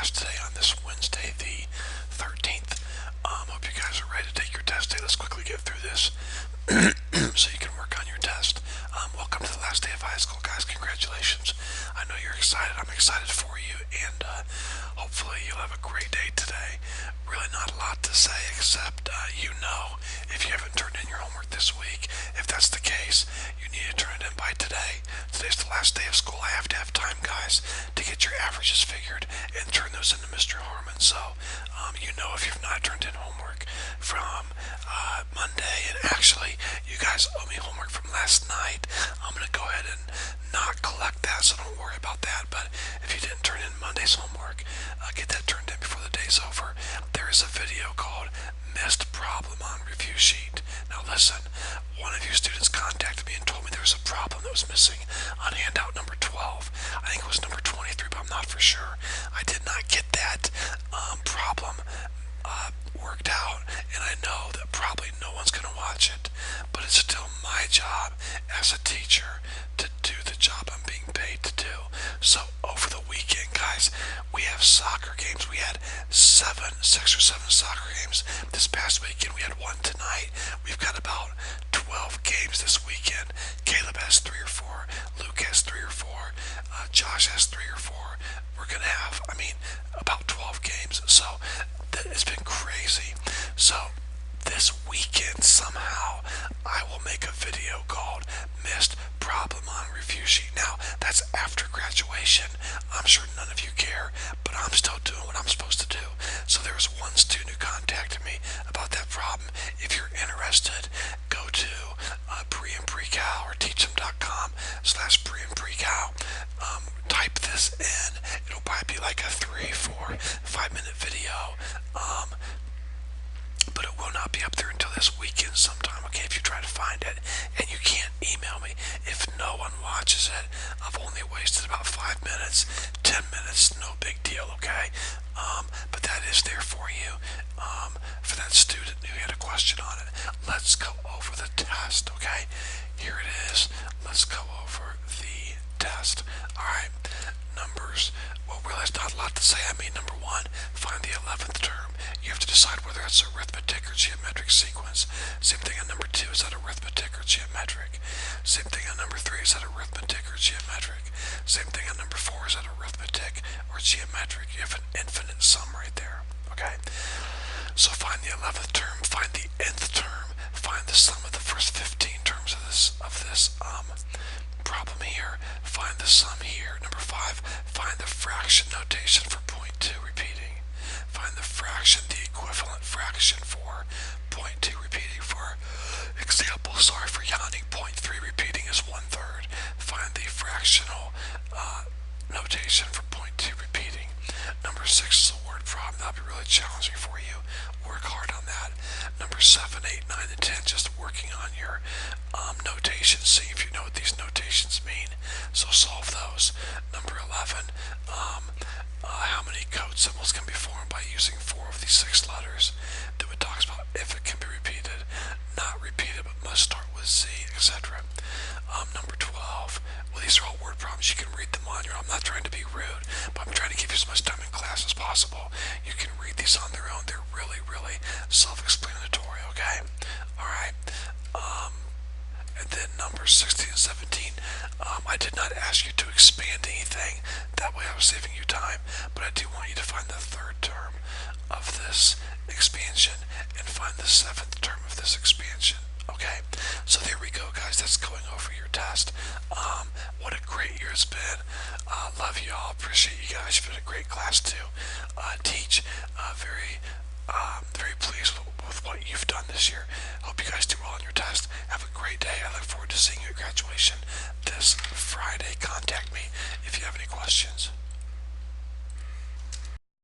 class today on this Wednesday, the 13th. Hope you guys are ready to take your test today. Let's quickly get through this so you can work on your test. Welcome to the last day of high school, guys. Congratulations. I know you're excited. I'm excited for you, and hopefully you'll have a great day today. Really not a lot to say except if you haven't turned in your homework this week, if that's the case, you need to turn it in by today. Today's the last day of school. I have to have time, guys, to get your averages figured and turn those into Mr. Harmon. So, if you've not turned in homework from Monday, and actually, you guys owe me homework from last night. I'm going to go ahead and not collect that, so don't worry about that. But if you didn't turn in Monday's homework, get that turned in before the day's over. There is a video called Missed Problem on Review Sheet. Now listen, one of you students contacted me and told me there was a problem that was missing on handout number 12. I think it was number 23, but I'm not for sure. I did not get that problem worked out, and I know that probably no one's going to watch it, but it's still my job as a teacher to do the job I'm being paid to do. So over the weekend, guys, we have soccer games. We had 6 or 7 soccer games this past weekend. We had one tonight. We've got about 12 games this weekend. Caleb has 3 or 4. Luke has 3 or 4. Josh has 3 or 4. We're going to have, about 12 games. So it's been crazy. So this weekend, somehow, I will make a video called Missed Problem on Review Sheet. Now, that's after graduation. I'm sure none of you care, but I'm still doing what I'm supposed to do. So there was one student who contacted me about that problem. If you're interested, go to preandprecal or teachthem.com/preandprecal. Type this in. It'll probably be like a 3, 4, 5-minute video. But it will not be up there until this weekend sometime, okay, if you try to find it. And you can't email me if no one watches it. I've only wasted about 5 minutes, 10 minutes, no big deal, okay? But that is there for you, for that student who had a question on it. Let's go over the test, okay? Here it is. Let's go over the test. Alright, numbers. Well, really, there's not a lot to say. Number 1, find the 11th term. You have to decide whether it's arithmetic or geometric sequence. Same thing on number 2, is that arithmetic or geometric? Same thing on number 3, is that arithmetic or geometric? Same thing on number 4, is that arithmetic or geometric? You have an infinite sum right there, okay? So find the 11th term, find the nth term, find the sum of the first 15 terms of this problem here, find the sum here. Number 5, find the fraction notation for point 2 repeating. Find the fraction, the equivalent fraction for point 2 repeating. For example, sorry for yawning, point 3 repeating is 1/3. Find the fractional notation for point 2 repeating. Number 6 is a word problem. That'll be really challenging for you. Work hard on that. Number 7, 8, 9, and 10, just working on your notation. See if you know what these notations mean. So solve those. Number 11, how many code symbols can be formed by using 4 of these 6 letters? Then it talks about if it can be repeated, not repeated, but must start with Z, etc. Number 12, well, these are all word problems. You can read them on your own. I'm not trying to be rude, but I'm trying to give you as much time in class as possible. You can read these on their own. They're really, really self-explanatory, okay? Alright. And then numbers 16 and 17, I did not ask you to expand anything. That way I was saving you time. But I do want you to find the 3rd term of this expansion and find the 7th term of this expansion. Okay, so there we go, guys. That's going over your test. What a great year it's been. Love you all. Appreciate you guys. You've been a great class to teach. Very pleased with what you've done this year. Hope you guys do well on your test. Have a great day. I look forward to seeing you at graduation this Friday. Contact me if you have any questions.